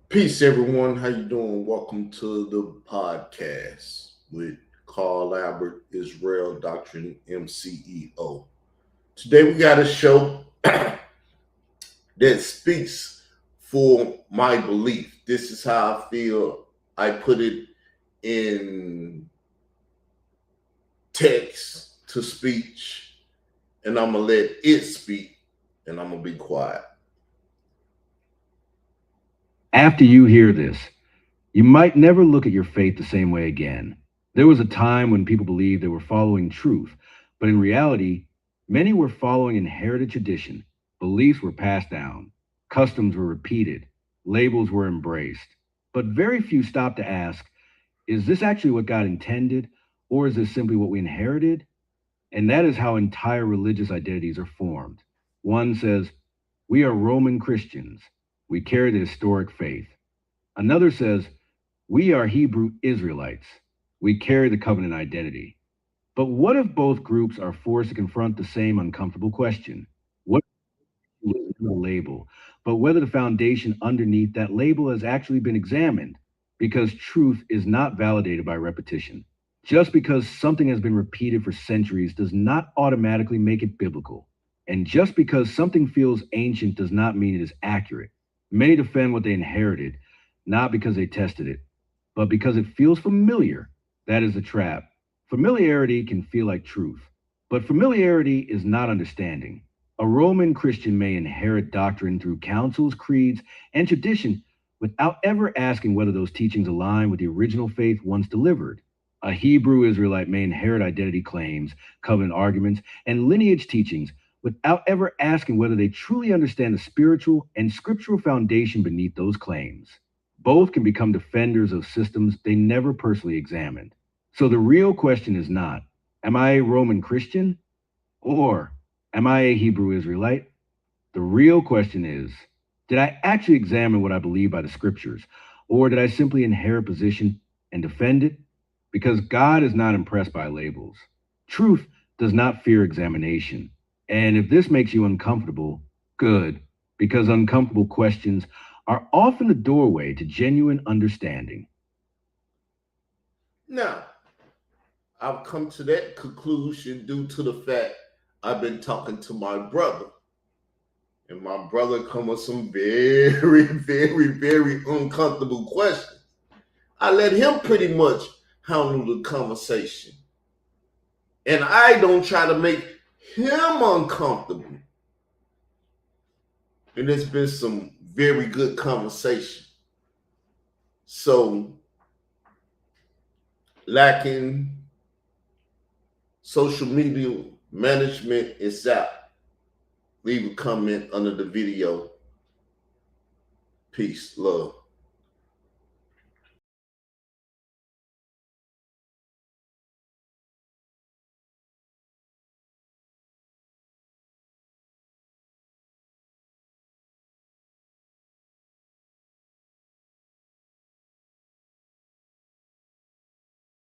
Peace, everyone. How you doing? Welcome to the podcast with Carl Albert, Israel Doctrine, MCEO. Today we got a show that speaks for my belief. This is how I feel. I put it in text to speech, and I'm going to let it speak, and I'm going to be quiet. After you hear this, you might never look at your faith the same way again. There was a time when people believed they were following truth, but in reality, many were following inherited tradition. Beliefs were passed down, customs were repeated, labels were embraced. But very few stopped to ask, is this actually what God intended, or is this simply what we inherited? And that is how entire religious identities are formed. One says, we are Roman Christians. We carry the historic faith. Another says, we are Hebrew Israelites. We carry the covenant identity. But what if both groups are forced to confront the same uncomfortable question? What is the label? But whether the foundation underneath that label has actually been examined, because truth is not validated by repetition. Just because something has been repeated for centuries does not automatically make it biblical. And just because something feels ancient does not mean it is accurate. Many defend what they inherited, not because they tested it, but because it feels familiar. That is the trap. Familiarity can feel like truth, but familiarity is not understanding. A Roman Christian may inherit doctrine through councils, creeds, and tradition without ever asking whether those teachings align with the original faith once delivered. A Hebrew Israelite may inherit identity claims, covenant arguments, and lineage teachings without ever asking whether they truly understand the spiritual and scriptural foundation beneath those claims. Both can become defenders of systems they never personally examined. So the real question is not, am I a Roman Christian? Or am I a Hebrew Israelite? The real question is, did I actually examine what I believe by the scriptures? Or did I simply inherit position and defend it? Because God is not impressed by labels. Truth does not fear examination. And if this makes you uncomfortable, good, because uncomfortable questions are often the doorway to genuine understanding. Now, I've come to that conclusion due to the fact I've been talking to my brother. And my brother come with some very, very uncomfortable questions. I let him pretty much handle the conversation. And I don't try to make him uncomfortable. And it's been some very good conversation. So, lacking social media management is out. Leave a comment under the video. Peace, love.